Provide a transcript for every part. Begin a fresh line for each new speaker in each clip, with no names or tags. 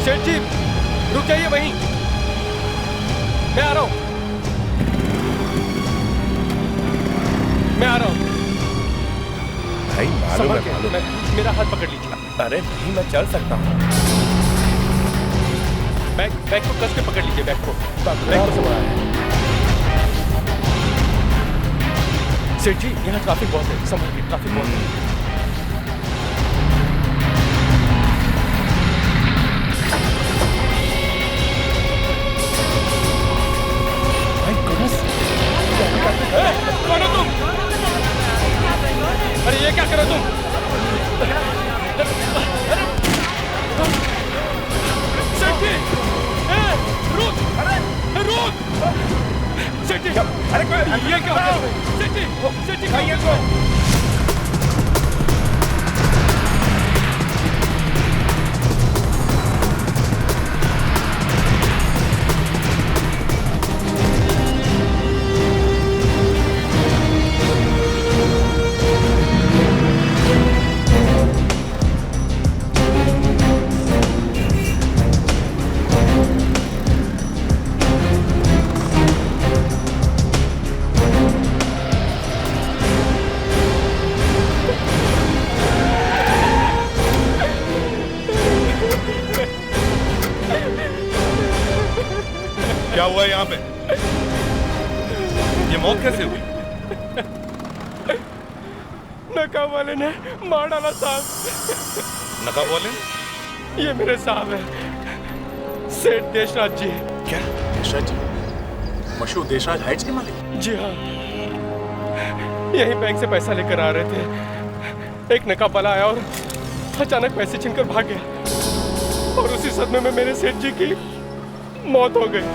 सेठ जी रुक जाइए वहीं, मैं आ रहा हूं, मैं आ रहा हूं।
भाई मालूम है,
मेरा हाथ पकड़ लीजिए।
अरे नहीं, मैं चल सकता हूँ।
बैग को कस के पकड़ लीजिए, बैग को संभाला है। सेठ जी यहाँ ट्रैफिक बहुत है, संभालिए, ट्रैफिक बहुत है। कौन हो तुम? अरे ये क्या कर रहे हो तुम? सेठ जी, रुक, रुक! सेठ जी, अरे ये क्या हो रहा है? सेठ जी, खाइए तो।
क्या हुआ यहाँ पे? ये मौत कैसे हुई?
नकाब वाले ने मार डाला साहब।
नकाब वाले?
ये मेरे साहब है, सेठ देशराज जी।
क्या देशराज जी? मशहूर देशराज हाइट्स के मालिक?
जी हाँ, यही बैंक से पैसा लेकर आ रहे थे। एक नकाब वाला आया और अचानक पैसे छीनकर भाग गया और उसी सदमे में मेरे सेठ जी की मौत हो गई।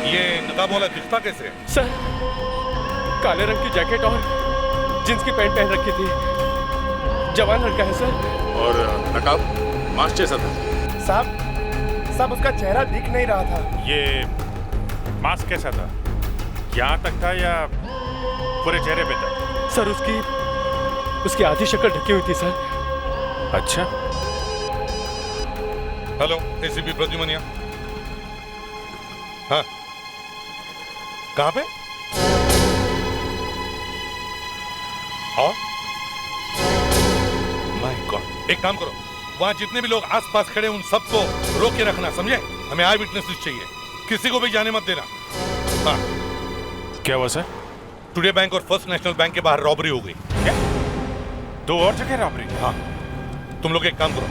ये नकाब वाला दिखता कैसे?
सर, काले रंग की जैकेट और जींस की पैंट पहन रखी थी। जवान लड़का है सर।
और नकाब मास्क जैसा था?
साहब उसका चेहरा दिख नहीं रहा था।
ये मास्क कैसा था? यहाँ तक था या पूरे चेहरे पे था?
सर उसकी आधी शक्ल ढकी हुई थी सर।
अच्छा।
हेलो, एसीपी प्रद्युमनिया। हाँ, कहाँ पे? और माय गॉड, एक काम करो, वहां जितने भी लोग आसपास खड़े उन सबको रोक के रखना, समझे? हमें आई विटनेस चाहिए, किसी को भी जाने मत देना। हाँ।
क्या हुआ सर?
टुडे बैंक और फर्स्ट नेशनल बैंक के बाहर रॉबरी हो गई।
क्या? 2 और जगह रॉबरी?
हाँ, तुम लोग एक काम करो,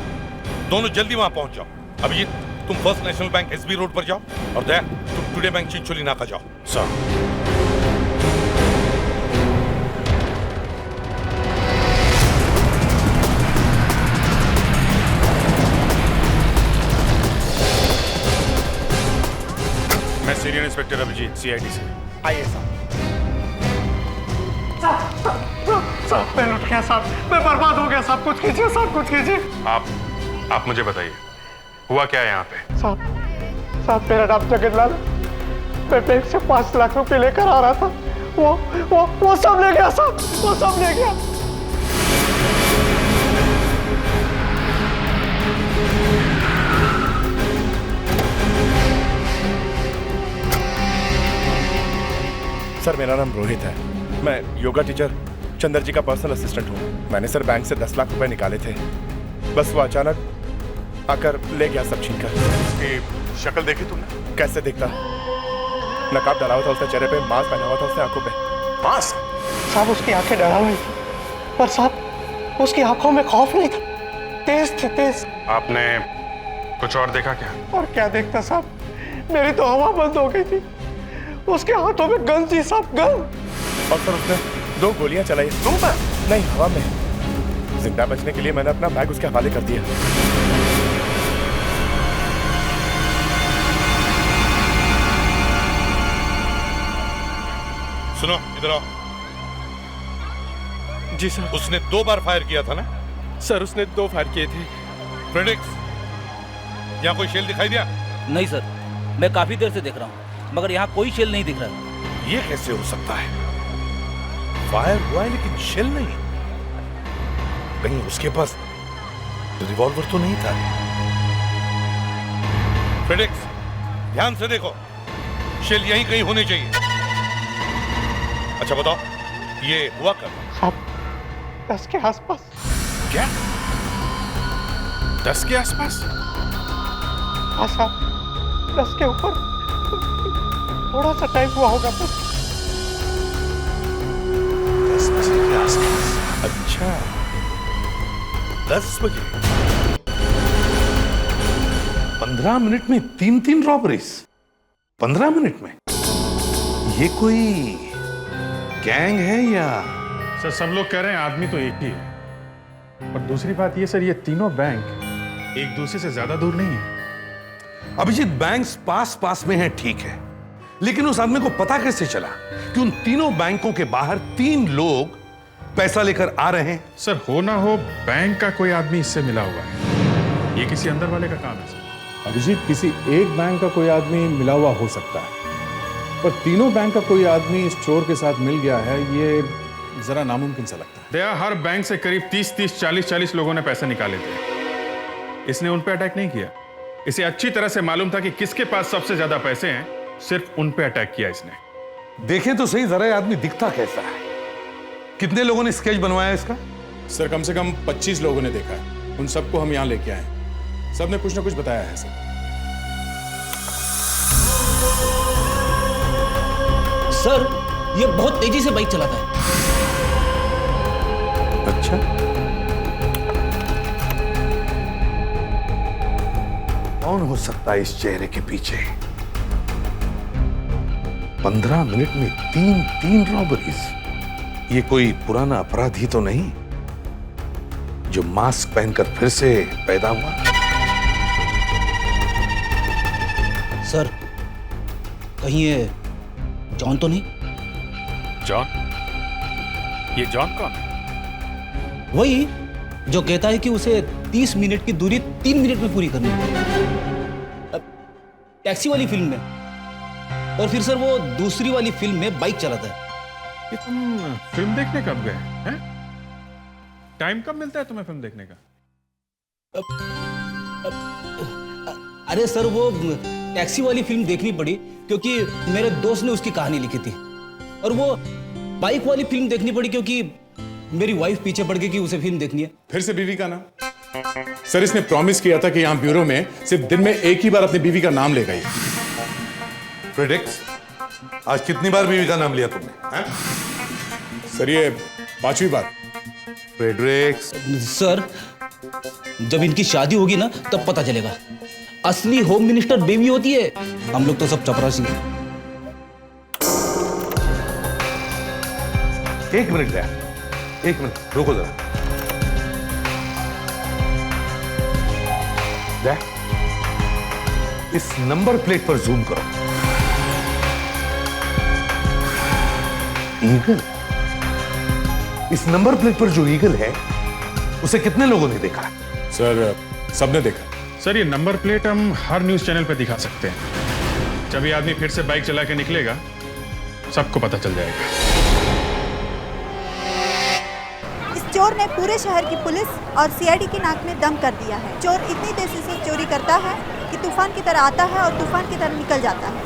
दोनों जल्दी वहां पहुंच जाओ। अभिजीत, तुम first national bank SB road पर जाओ और दया, तुम टुडे बैंक चिंचोली नाका जाओ।
सर। मैं सीनियर इंस्पेक्टर अभिजीत, सीआईडी से।
आइए साहब।
साहब मैं लुट गया साहब, मैं बर्बाद हो गया साहब, कुछ कीजिए साहब, कुछ कीजिए।
आप मुझे बताइए, हुआ क्या है यहाँ पे?
साहब मेरा नाम जगन्नाथ, मैं बैंक से 5 लाख रुपए लेकर आ रहा था। वो सब ले गया साहब, वो सब ले गया।
सर मेरा नाम रोहित है, मैं योगा टीचर चंदर जी का पर्सनल असिस्टेंट हूँ। मैंने सर बैंक से 10 लाख रुपए निकाले थे, बस वो अचानक आकर ले गया सब छीन कर।
उसकी शक्ल देखी तुमने?
कैसे दिखता? नकाब डाला हुआ था उसने चेहरे पे, मास्क पहना हुआ था उसने आंखों पे।
मास्क?
साहब उसकी आंखें डरा हुई थी, पर साहब उसकी आंखों में खौफ नहीं था, तेज थे, तेज।
आपने कुछ और देखा क्या?
और क्या देखता साहब, मेरी तो हवा बंद हो गई थी, उसके हाथों में गन थी साहब, गन।
और सर उसने 2 गोलियां चलाई। नहीं, हवा में। जिंदा बचने के लिए मैंने अपना बैग उसके हवाले कर दिया।
सुनो, इधर आओ।
जी सर।
उसने 2 बार फायर किया था ना?
सर उसने 2 फायर किए थे।
फ्रेडिक्स, यहाँ कोई शेल दिखाई दिया?
नहीं सर, मैं काफी देर से देख रहा हूँ, मगर यहाँ कोई शेल नहीं दिख रहा।
ये कैसे हो सकता है? फायर हुआ है लेकिन शेल नहीं। कहीं उसके पास रिवॉल्वर तो नहीं था? फेडेक्स, ध्यान से देखो, शेल यहीं कहीं होने चाहिए। अच्छा बताओ, ये हुआ कब?
10 के आसपास।
क्या 10 के आसपास?
हाँ साहब, 10 के ऊपर थोड़ा सा टाइम हुआ होगा बस।
10 बजे के आसपास? अच्छा, 10 बजे। 15 मिनट में 3 रॉबरीज। 15 मिनट में? ये कोई गैंग है या?
सर सब लोग कह रहे हैं आदमी तो एक ही है, और दूसरी बात ये सर, ये तीनों बैंक एक दूसरे से ज्यादा दूर नहीं है।
अभिजीत, बैंक्स पास पास में हैं, ठीक है, लेकिन उस आदमी को पता कैसे चला कि उन तीनों बैंकों के बाहर 3 लोग पैसा लेकर आ रहे हैं?
सर हो ना हो बैंक का कोई आदमी इससे मिला हुआ है, ये किसी अंदर वाले का काम है सर।
अभिजीत, किसी एक बैंक का कोई आदमी मिला हुआ हो सकता है, पर तीनों बैंक का कोई आदमी इस चोर के साथ मिल गया है, ये जरा नामुमकिन सा लगता है।
दया, हर बैंक से करीब 30-30, 40-40 लोगों ने पैसे निकाले थे। इसने उन पे अटैक नहीं किया। इसे अच्छी तरह से मालूम था कि किसके पास सबसे ज्यादा पैसे हैं, सिर्फ उन पे अटैक किया इसने।
देखें तो सही, जरा ये आदमी दिखता कैसा है? कितने लोगों ने स्केच बनवाया इसका?
सर कम से कम 25 लोगों ने देखा है, उन सबको हम यहाँ लेके आए हैं। सबने कुछ ना कुछ बताया है सर।
सर ये बहुत तेजी से बाइक चलाता है।
अच्छा, कौन हो सकता है इस चेहरे के पीछे? 15 मिनट में 3 रॉबरीज। ये कोई पुराना अपराधी तो नहीं जो मास्क पहनकर फिर से पैदा हुआ?
सर कहीं ये जॉन तो नहीं?
जॉन? ये जॉन कौन है?
वही जो कहता है कि उसे 30 मिनट की दूरी 3 मिनट में पूरी करनी है। टैक्सी वाली फिल्म में, और फिर सर वो दूसरी वाली फिल्म में बाइक चलाता है।
ये तुम फिल्म देखने कब गए हैं? टाइम कब मिलता है तुम्हें फिल्म देखने का?
अरे सर वो टैक्सी वाली फिल्म देखनी पड़ी क्योंकि मेरे दोस्त ने उसकी कहानी लिखी थी, और वो बाइक वाली फिल्म देखनी पड़ी क्योंकि मेरी वाइफ पीछे पड़ गई कि उसे फिल्म देखनी है।
फिर से बीवी का नाम? सर इसने प्रॉमिस किया था कि यहाँ ब्यूरो में सिर्फ दिन में एक ही बार अपनी बीवी का नाम लेगा।
फ्रेडेक्स, आज कितनी बार बीवी का नाम लिया तुमने?
सर ये 5वीं बार।
फ्रेडरिक्स,
सर जब इनकी शादी होगी ना तब पता चलेगा, असली होम मिनिस्टर बेबी होती है, हम लोग तो सब चपरासी हैं।
1 मिनट दया, 1 मिनट रुको जरा। दया, इस नंबर प्लेट पर जूम करो। ईगल? इस नंबर प्लेट पर जो ईगल है उसे कितने लोगों ने देखा?
सर सबने देखा।
सर ये नंबर प्लेट हम हर न्यूज चैनल पे दिखा सकते हैं। जब ये आदमी फिर से बाइक चला के निकलेगा सबको पता चल जाएगा।
इस चोर ने पूरे शहर की पुलिस और सीआईडी की नाक में दम कर दिया है। चोर इतनी तेजी से चोरी करता है कि तूफान की तरह आता है और तूफान की तरह निकल जाता है।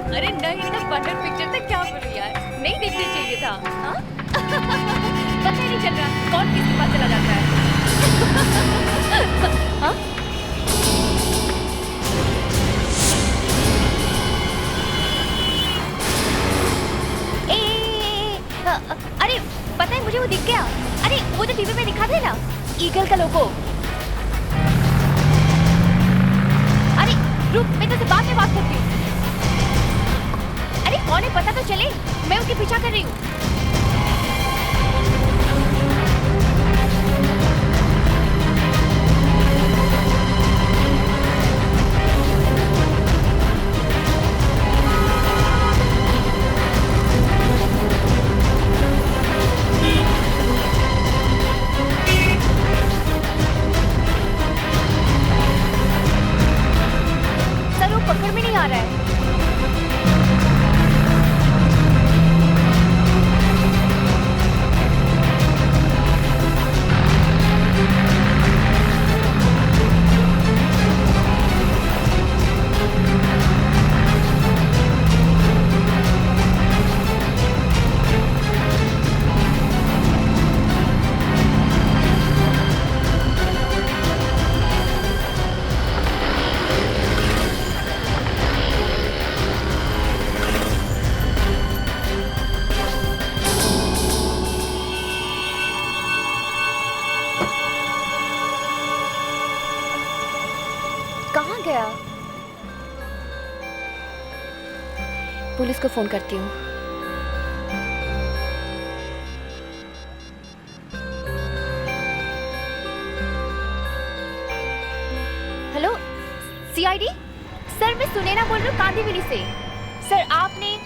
अरे नहीं ना, बटर पिक्चर था, क्या बोलूं यार, नहीं देखना चाहिए था। हाँ? पता ही नहीं चल रहा कौन किसके पास चला जाता है। हाँ? अरे पता है मुझे वो दिख गया। अरे वो जो टीवी पे दिखा थे ना, ईगल का लोगो। अरे रुक, मैं तुझसे बाद में बात करती हूँ। अरे कौन है पता तो चले, मैं उसके पीछा कर रही हूँ। पुलिस को फोन करती हूँ। हेलो, सीआईडी सर, मैं सुनैना बोल रही हूँ कांदीवली से। सर आपने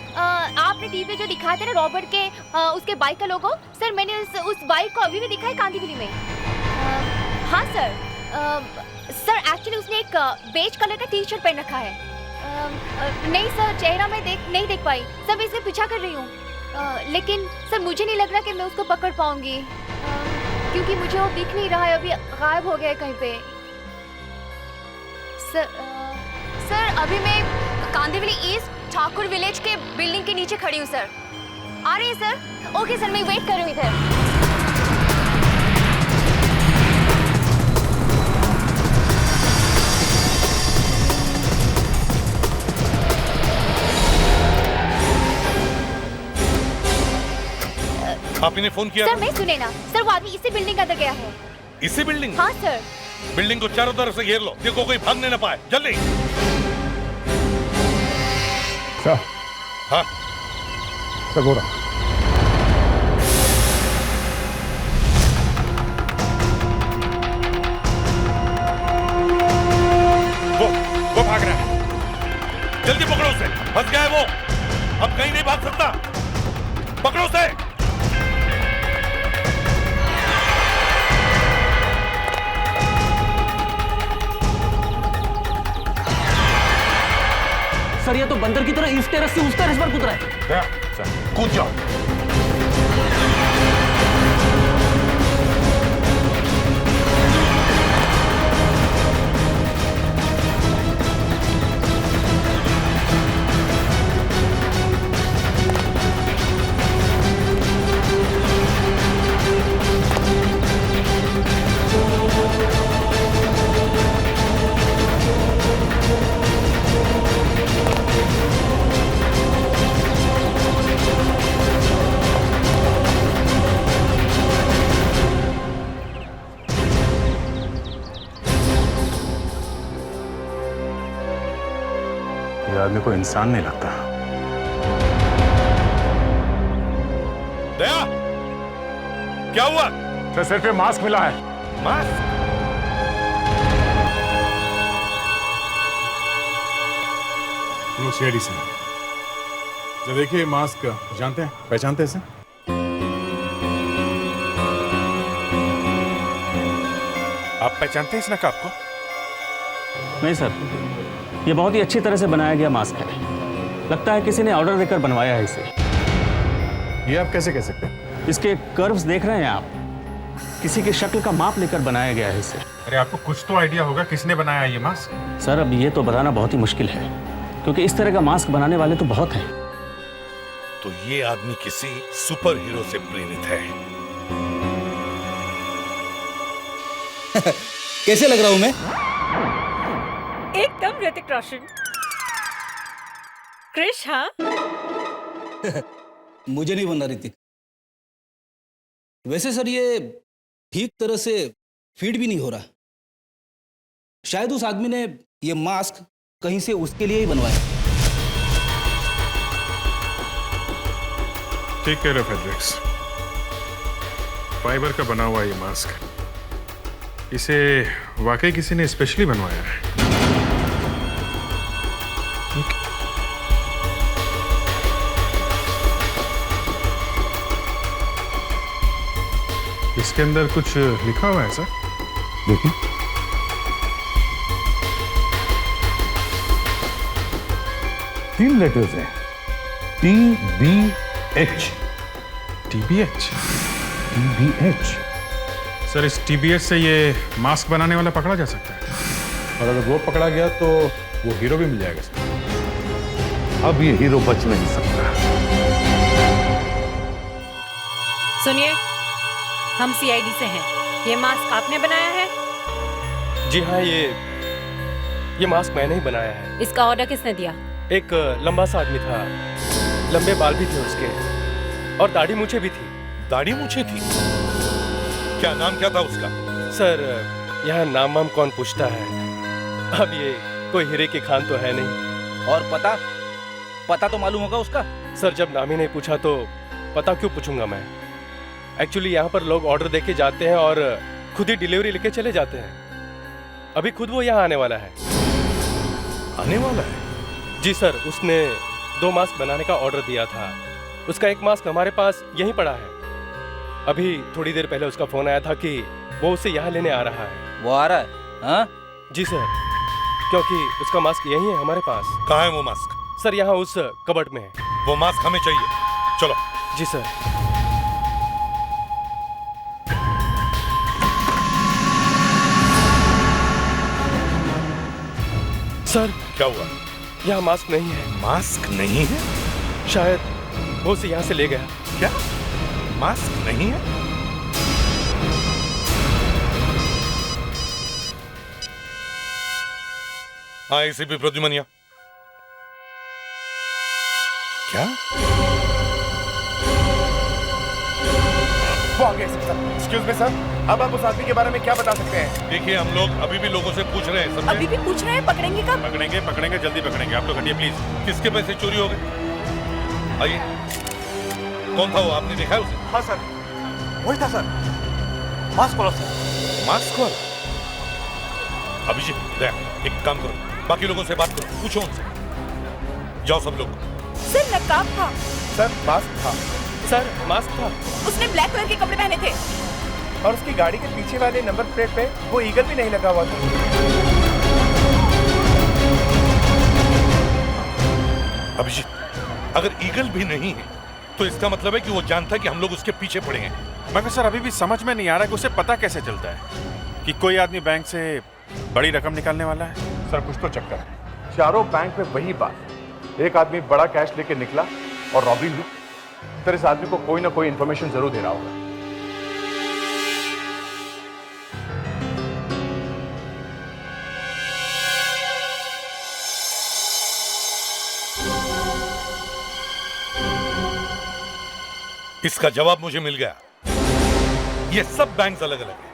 टीवी पे जो दिखाया था ना रॉबर्ट के उसके बाइक का लोगो, सर मैंने उस बाइक को अभी भी दिखा है कांदीवली में। हाँ सर, सर एक्चुअली उसने एक बेज कलर का टी शर्ट पहन रखा है। नहीं सर, चेहरा मैं नहीं देख पाई सर, मैं इसका पीछा कर रही हूँ। लेकिन सर मुझे नहीं लग रहा कि मैं उसको पकड़ पाऊंगी, क्योंकि मुझे वो दिख नहीं रहा है, अभी गायब हो गया है कहीं पे। सर अभी मैं कांदीवली ईस्ट ठाकुर विलेज के बिल्डिंग के नीचे खड़ी हूँ सर। आ रही है सर? ओके सर, मैं वेट कर रही हूँ इधर।
आप इन्हें फोन किया
सर
था?
मैं सुनैना। सर वो आदमी इसी बिल्डिंग के अंदर गया है।
इसी बिल्डिंग?
हाँ सर।
बिल्डिंग को चारों तरफ से घेर लो, देखो कोई भागने ना पाए, जल्दी।
सर।
हाँ
सर हो रहा।
वो भाग रहा है, जल्दी पकड़ो उसे, फंस गया है वो, अब कहीं नहीं भाग सकता, पकड़ो उसे।
सर ये तो बंदर की तरह इस टेरेस से उस टेरेस पर कूद रहा है।
कूद जाओ।
ये आदमी को इंसान नहीं लगता।
दया, क्या हुआ?
सर सिर पे मास्क मिला है।
मास्क?
नो सीआईडी से। जरा देखिए मास्क, जानते हैं, पहचानते हैं इसे?
आप पहचानते हैं इस नकाब को?
नहीं सर, ये बहुत ही अच्छी तरह से बनाया गया मास्क है। लगता है किसी ने ऑर्डर देकर बनवाया है इसे।
ये आप कैसे कह सकते हैं?
इसके कर्व्स देख रहे हैं आप, किसी की शक्ल का माप लेकर बनाया गया है इसे।
अरे आपको कुछ तो आइडिया होगा किसने बनाया ये मास्क?
सर अब ये तो बताना बहुत ही मुश्किल है, क्योंकि इस तरह का मास्क बनाने वाले तो बहुत हैं।
तो ये आदमी किसी सुपर हीरो से प्रेरित है।
कैसे लग रहा हूं मैं?
एकदम ऋतिक रोशन। क्रिश, हाँ?
मुझे नहीं बनना ऋतिक। वैसे सर ये ठीक तरह से फीड भी नहीं हो रहा। शायद उस आदमी ने ये मास्क कहीं से उसके लिए ही बनवाया।
ठीक कह रहे फेडरिक्स, फाइबर का बना हुआ ये मास्क, इसे वाकई किसी ने स्पेशली बनवाया है। इसके अंदर कुछ लिखा हुआ है सर?
देखिए, तीन लेटर्स हैं, TBH।
TBH?
TBH।
सर इस TBH से ये मास्क बनाने वाला पकड़ा जा सकता है?
और अगर वो पकड़ा गया तो वो हीरो भी मिल जाएगा सर।
अब ये हीरो बच नहीं सकता।
सुनिए, हम सीआईडी से हैं। ये मास्क आपने बनाया है?
जी हाँ, ये मास्क मैंने ही बनाया है।
इसका ऑर्डर किसने दिया?
एक लंबा सा आदमी था, लंबे बाल भी थे उसके, और दाढ़ी मूछें भी थी।
दाढ़ी मूछें थी? क्या नाम क्या था उसका?
सर यहाँ नाम वाम कौन पूछता है, अब ये कोई हीरे की खान तो है नहीं।
और पता? पता तो मालूम होगा उसका।
सर जब नाम ही नहीं पूछा तो पता क्यों पूछूंगा मैं? एक्चुअली यहाँ पर लोग ऑर्डर देके जाते हैं और खुद ही डिलीवरी लेके चले जाते हैं। अभी खुद वो यहाँ आने वाला है।
आने वाला है?
जी सर, उसने 2 मास्क बनाने का ऑर्डर दिया था। उसका 1 मास्क हमारे पास यहीं पड़ा है। अभी थोड़ी देर पहले उसका फोन आया था कि वो उसे यहाँ लेने आ रहा है।
वो आ रहा है? हाँ
जी सर, क्योंकि उसका मास्क यहीं है हमारे पास।
कहाँ है वो मास्क?
सर यहाँ उस कबर्ड में है।
वो मास्क हमें चाहिए, चलो।
जी सर। सर
क्या हुआ?
यहाँ मास्क नहीं है।
मास्क नहीं है?
शायद वो उसे यहाँ से ले गया।
क्या मास्क नहीं है? हाँ, एसीपी प्रद्युमनिया। क्या? वो आ गए सर। एक्सक्यूज मी सर, अब आप उस आदमी के बारे में क्या बता सकते हैं? देखिए, हम लोग अभी भी लोगों से पूछ रहे हैं, समझे?
अभी भी पूछ रहे हैं, पकड़ेंगे कब?
पकड़ेंगे, जल्दी पकड़ेंगे। आप लोग हटिए प्लीज।
किसके पैसे चोरी हो गए? आइए। कौन था वो, आपने देखा है उसे?
हाँ सर, वही था सर। मास्क वाला सर।
मास्क वाला? अभिजीत, दया, एक काम करो, बाकी लोगों से बात करो, पूछो उनसे। जाओ सब लोग।
सर नकाब था।
सर मास्क था।
सर मास्क था।
उसने ब्लैक कलर के कपड़े पहने थे
और उसकी गाड़ी के पीछे वाले नंबर प्लेट पे वो ईगल भी नहीं लगा हुआ था।
अभिजीत, अगर ईगल भी नहीं है तो इसका मतलब है कि वो जानता है कि हम लोग उसके पीछे पड़े हैं।
मगर सर अभी भी समझ में नहीं आ रहा कि उसे पता कैसे चलता है कि कोई आदमी बैंक से बड़ी रकम निकालने वाला है।
सर कुछ तो चक्कर है। चारों बैंक में वही बात, एक आदमी बड़ा कैश लेके निकला और रॉबरी हुई। सर इस आदमी को कोई ना कोई इंफॉर्मेशन जरूर दे रहा होगा।
इसका जवाब मुझे मिल गया। ये सब बैंक्स अलग अलग हैं,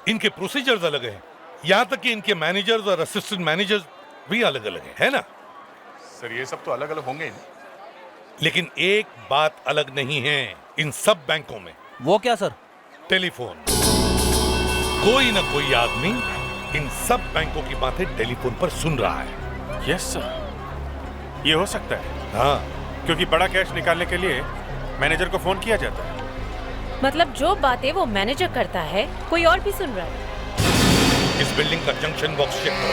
इनके प्रोसीजर्स अलग हैं, यहां तक कि इनके मैनेजर्स और असिस्टेंट मैनेजर्स भी अलग अलग हैं, है ना?
सर ये सब तो अलग अलग होंगे ही।
लेकिन एक बात अलग नहीं है इन सब बैंकों में।
वो क्या सर?
टेलीफोन। कोई ना कोई आदमी इन सब बैंकों की बातें टेलीफोन पर सुन रहा है।
यस सर, ये हो सकता है।
हाँ,
क्योंकि बड़ा कैश निकालने के लिए मैनेजर को फोन किया जाता है।
मतलब जो बातें वो मैनेजर करता है कोई और भी सुन रहा है।
इस बिल्डिंग का जंक्शन बॉक्स चेक करो।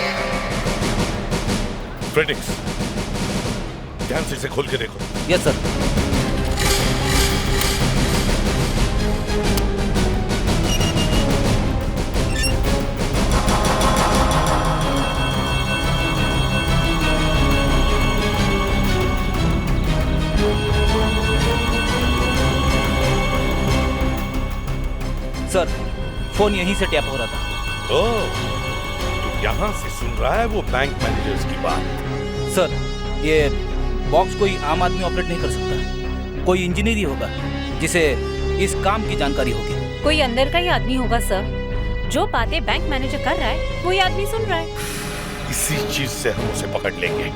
फ्रेडिक्स, ध्यान से इसे खोल के देखो।
Yes sir. सर फोन यहीं से टैप हो रहा था।
ओह, तो यहां से सुन रहा है वो बैंक मैनेजर्स की बात।
सर ये बॉक्स कोई आम आदमी ऑपरेट नहीं कर सकता, कोई इंजीनियर ही होगा जिसे इस काम की जानकारी होगी।
कोई अंदर का ही आदमी होगा सर। जो बातें बैंक मैनेजर कर रहा है वही आदमी सुन रहा है।
इसी चीज से हम उसे पकड़ लेंगे।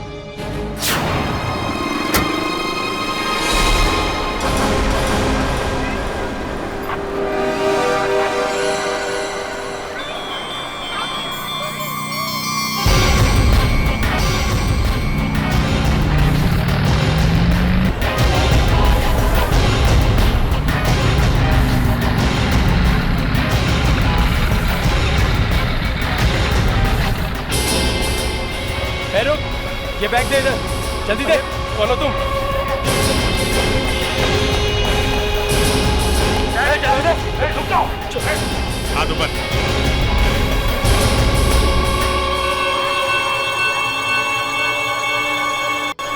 ये बैग दे इधर, जल्दी दे। खोलो तुम।
हाथ ऊपर।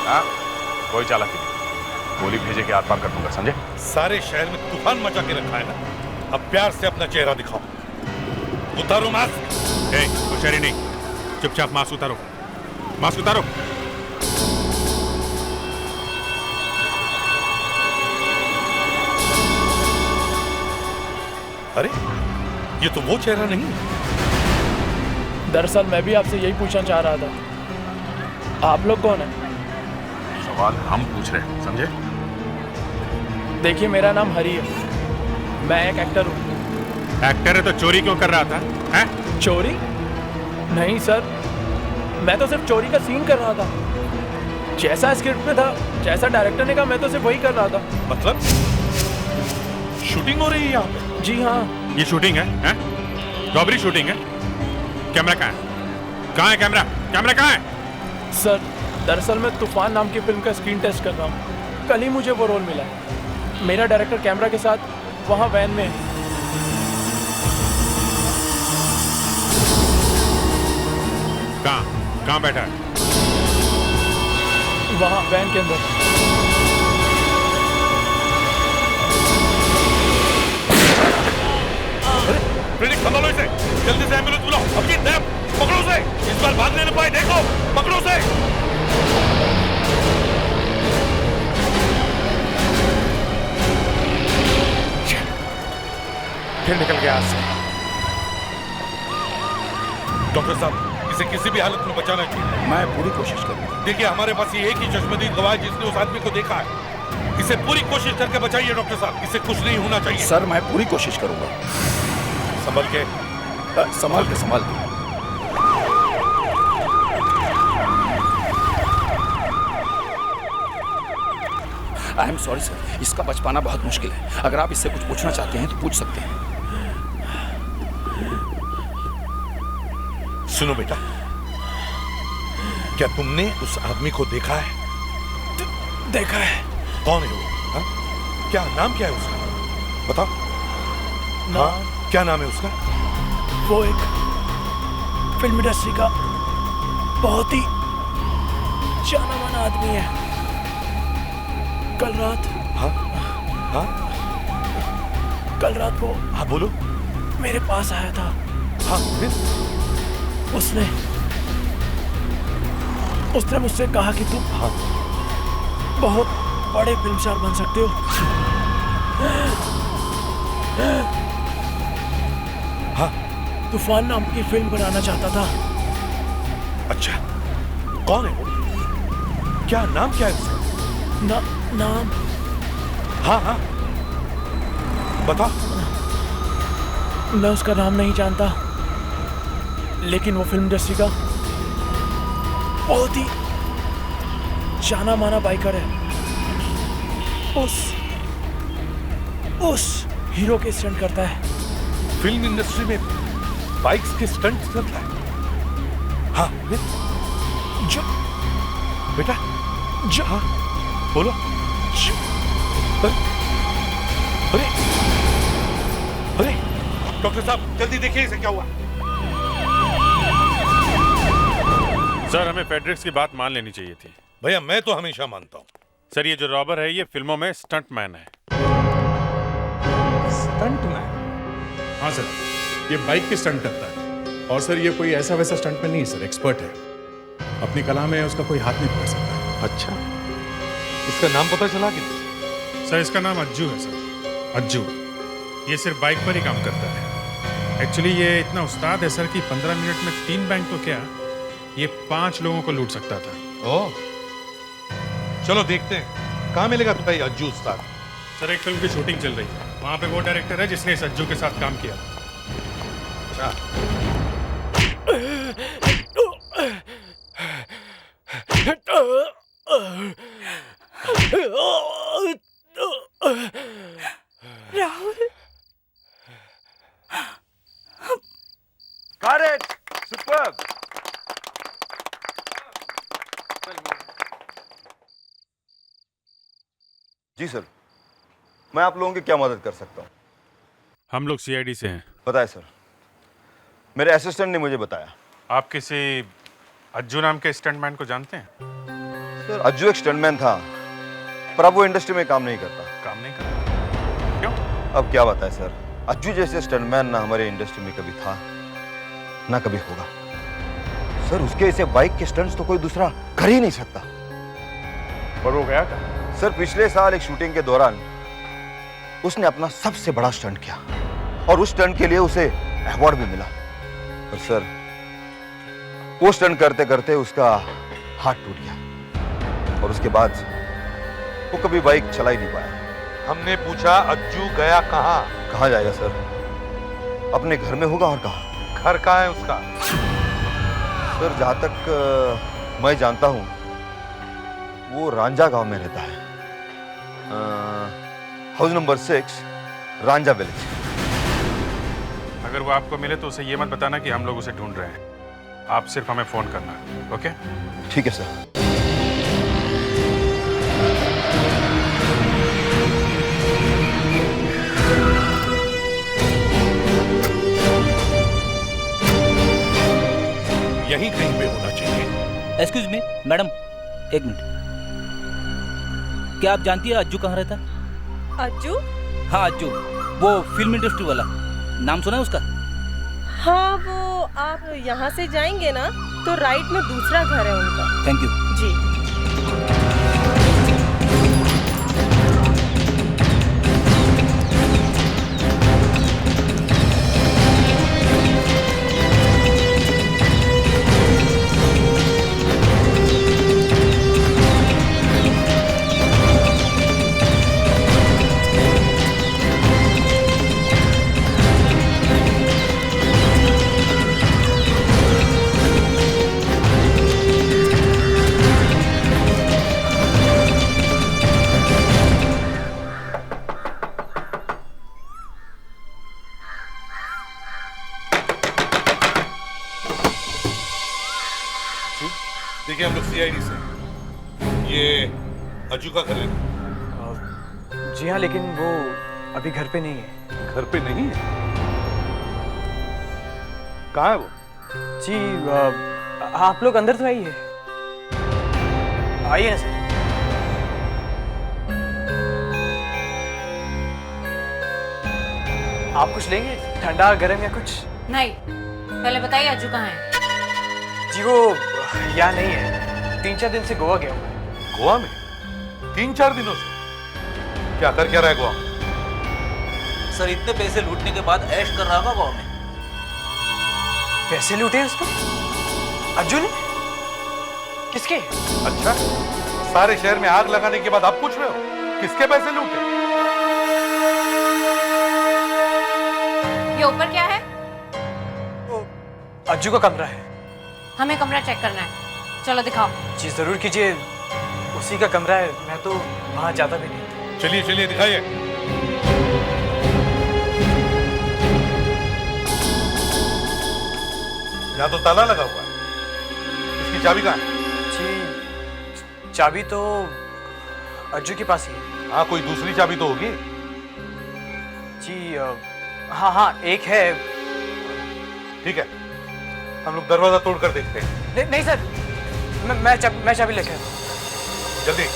हाँ, कोई चालाकी नहीं, गोली भेजे के आर पार कर दूंगा, समझे?
सारे शहर में तूफान मचा के रखा है ना, अब प्यार से अपना चेहरा दिखाओ। उतारो मास्क।
होशियारी नहीं, चुपचाप मास्क उतारो। मास्क उतारो।
अरे ये तो वो चेहरा नहीं।
दरअसल मैं भी आपसे यही पूछना चाह रहा था, आप लोग कौन है?
सवाल हम पूछ रहे हैं, समझे?
देखिए, मेरा नाम हरी है, मैं एक एक्टर हूँ।
एक्टर है तो चोरी क्यों कर रहा था? हैं?
चोरी? नहीं सर, मैं तो सिर्फ चोरी का सीन कर रहा था। जैसा स्क्रिप्ट में था, जैसा डायरेक्टर ने कहा, मैं तो सिर्फ वही कर रहा था।
मतलब शूटिंग हो रही है यहाँ पे?
जी हाँ।
ये शूटिंग है? रॉबरी शूटिंग है? कैमरा कहाँ है? कहाँ है कैमरा? कैमरा कहाँ है?
सर, दरअसल मैं तूफान नाम की फिल्म का स्क्रीन टेस्ट कर रहा हूँ। कल ही मुझे वो रोल मिला। मेरा डायरेक्टर कैमरा के साथ वहाँ वैन में है।
कहाँ बैठा है?
वहाँ वैन के अंदर।
प्रेडिक्ट संभालो इसे, जल्दी से एम्बुलेंस बुलाओ। अभिजीत, नैब, पकड़ो उसे। इस बार भागने न पाए, देखो, पकड़ो उसे।
फिर निकल गया हाथ से।
डॉक्टर साहब, इसे किसी भी हालत में बचाना चाहिए।
मैं पूरी कोशिश करूंगा।
देखिए, हमारे पास ये एक ही चश्मदीद गवाह है जिसने उस आदमी को देखा है। इसे पूरी कोशिश करके बचाइए डॉक्टर साहब, इसे कुछ नहीं होना चाहिए।
सर, मैं पूरी कोशिश करूंगा।
संभल के।
संभाल के। आई एम सॉरी सर, इसका बच पाना बहुत मुश्किल है। अगर आप इससे कुछ पूछना चाहते हैं तो पूछ सकते हैं।
सुनो बेटा, क्या तुमने उस आदमी को देखा है?
देखा है।
कौन है वो? हा? क्या नाम क्या है उसका? बताओ। हाँ, क्या नाम है उसका?
वो एक फिल्म इंडस्ट्री का बहुत ही जाना माना आदमी है। कल रात।
हाँ?
कल रात वो।
हाँ, बोलो।
मेरे पास आया था।
हाँ, फिर?
उसने मुझसे कहा कि तुम बहुत बड़े फिल्म स्टार बन सकते हो।
हाँ।
तूफान नाम की फिल्म बनाना चाहता था।
अच्छा, कौन है वो? क्या नाम क्या है उसका?
नाम?
हाँ, बताओ।
मैं उसका नाम नहीं जानता, लेकिन वो फिल्म इंडस्ट्री का बहुत ही जाना माना बाइकर है। उस हीरो के स्टंट करता है।
फिल्म इंडस्ट्री में बाइक्स के स्टंट करता है? हाँ,
जो
बेटा, जो, हाँ, बोलो। अरे डॉक्टर साहब, जल्दी देखिए इसे क्या हुआ।
सर, हमें फेड्रिक्स की बात मान लेनी चाहिए थी।
भैया, मैं तो हमेशा मानता हूँ।
सर, ये जो रॉबर है, ये फिल्मों में स्टंट मैन है।
Stunt man? हाँ सर, ये बाइक की स्टंट करता है। और सर, ये कोई ऐसा वैसा स्टंट मैन नहीं है सर, एक्सपर्ट है। अपनी कला में उसका कोई हाथ नहीं पकड़ सकता।
अच्छा, इसका नाम पता चला कि?
सर, इसका नाम अज्जू है सर, अज्जू। ये सिर्फ बाइक पर ही काम करता है। एक्चुअली ये इतना उस्ताद है सर कि 15 मिनट में 3 बैंक तो क्या, ये 5 लोगों को लूट सकता था।
ओह, चलो देखते हैं कहाँ मिलेगा तुम्हें अज्जू उस्ताद।
सर, एक फिल्म की शूटिंग चल रही है, वहाँ पे वो डायरेक्टर है जिसने इस अज्जू के साथ काम किया।
अच्छा,
राहुल।
Got it! Superb! जी सर, मैं आप लोगों की क्या मदद कर सकता हूँ?
हम लोग सीआईडी से हैं।
बताए सर, मेरे असिस्टेंट ने मुझे बताया।
आप किसी अज्जू नाम के स्टंटमैन को जानते हैं?
सर, अज्जू एक स्टंटमैन था, पर अब वो इंडस्ट्री में काम नहीं करता।
काम नहीं करता? क्यों?
अब क्या बताए सर, अज्जू जैसे स्टंटमैन ना हमारे इंडस्ट्री में कभी था ना कभी होगा। सर, उसके ऐसे बाइक के स्टंट्स तो कोई दूसरा कर ही नहीं सकता।
और वो गया था?
सर, पिछले साल एक शूटिंग के दौरान उसने अपना सबसे बड़ा स्टंट किया और उस स्टंट के लिए उसे अवार्ड भी मिला। और सर, वो स्टंट करते करते उसका हाथ टूट गया और उसके बाद वो कभी बाइक चला ही नहीं पाया।
हमने पूछा अज्जू गया कहाँ?
कहाँ जाएगा सर, अपने घर में होगा और कहाँ।
घर कहाँ है उसका?
सर जहाँ तक मैं जानता हूँ वो रांझा गांव में रहता है, हाउस नंबर 6, रांझा विलेज।
अगर वो आपको मिले तो उसे ये मत बताना कि हम लोग उसे ढूंढ रहे हैं। आप सिर्फ हमें फोन करना, ओके?
ठीक है सर।
यहीं कहीं पे होना चाहिए।
एक्सक्यूज मी मैडम, एक मिनट। क्या आप जानती है अज्जू कहाँ रहता है?
अज्जू?
हाँ अज्जू, वो फिल्म इंडस्ट्री वाला, नाम सुना है उसका?
हाँ, वो आप यहाँ से जाएंगे ना तो राइट में दूसरा घर है उनका।
थैंक यू
जी।
देखिए हम लोग सीआईडी से, ये अज्जू का घर है।
जी हाँ, लेकिन वो अभी घर पे नहीं है।
घर पे नहीं है? कहाँ है वो?
जी आप लोग अंदर तो आइए। आइए ना सर। आप कुछ लेंगे, ठंडा गर्म या कुछ?
नहीं, पहले बताइए अज्जू कहाँ है?
जी वो यहाँ नहीं है, 3-4 दिन से गोवा गया हुआ है।
गोवा में? 3-4 दिनों से? क्या कर क्या रहा है गोवा में?
सर इतने पैसे लूटने के बाद ऐश कर रहा होगा गाँव में।
पैसे लूटे उसको? अज्जू ने? किसके?
अच्छा, सारे शहर में आग लगाने के बाद आप पूछ रहे हो किसके पैसे लूटे?
ये ऊपर क्या है?
अज्जू का कमरा है।
हमें कमरा चेक करना है, चलो दिखाओ।
जी जरूर कीजिए, उसी का कमरा है, मैं तो वहां जाता भी नहीं।
चलिए चलिए दिखाइए। यहाँ तो ताला लगा हुआ है, इसकी चाबी कहाँ है?
जी चाबी तो अज्जू के पास ही है।
हाँ, कोई दूसरी चाबी तो होगी।
जी हाँ हाँ एक है।
ठीक है, हम लोग दरवाजा तोड़ कर देखते हैं।
नहीं सर, मैं चाबी लेकर आता हूं।
जल्दी।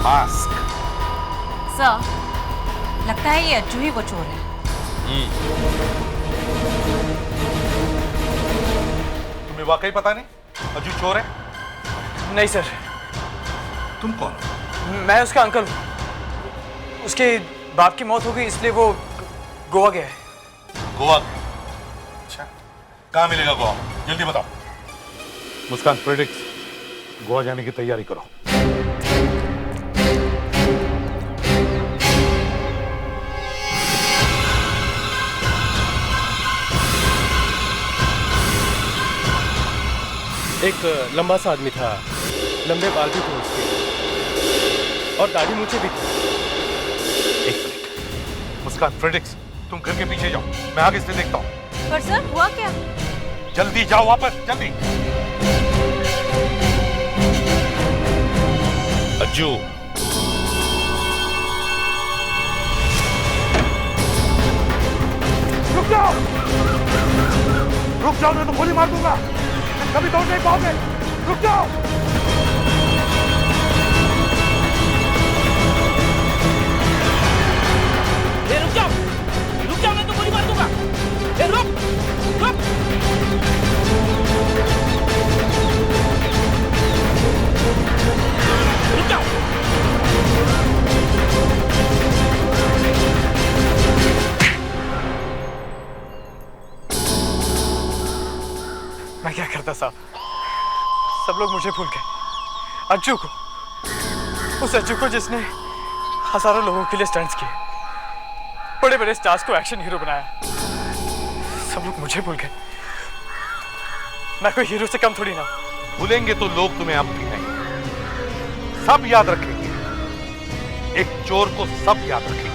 मास्क। सर, लगता है ये अज्जू ही वो चोर है।
तुम्हें वाकई पता नहीं अज्जू चोर है?
नहीं सर।
तुम कौन हो?
मैं उसका अंकल हूँ। उसके बाप की मौत हो गई इसलिए वो गोवा गया है।
गोवा? अच्छा, कहाँ मिलेगा गोवा? जल्दी बताओ। मुस्कान, प्रेडिक्ट गोवा जाने की तैयारी करो।
एक लंबा सा आदमी था, लंबे बाल भी थे उसके और दाढ़ी मूछें भी थी।
एक मिनट। मुस्कान, फ्रेडिक्स, तुम घर के पीछे जाओ, मैं आगे से देखता हूँ।
पर सर हुआ क्या?
जल्दी जाओ वापस, जल्दी।
अज्जू,
रुक जाओ, रुक जाओ, मैं तो गोली मार दूंगा, कभी दौड़ नहीं पाओगे। रुक जाओ।
रुक जाओ, रुक जाओ, मैं तो गोली मार दूंगा। रुक, रुक। रुक जाओ।
मैं क्या करता साहब, सब लोग मुझे भूल गए। अज्जू को, उस अज्जू को जिसने हजारों लोगों के लिए स्टंट्स किए, बड़े बड़े स्टार्स को एक्शन हीरो बनाया, सब लोग मुझे भूल गए। मैं कोई हीरो से कम थोड़ी ना।
भूलेंगे तो लोग तुम्हें अब भी नहीं, सब याद रखेंगे। एक चोर को सब याद रखेंगे।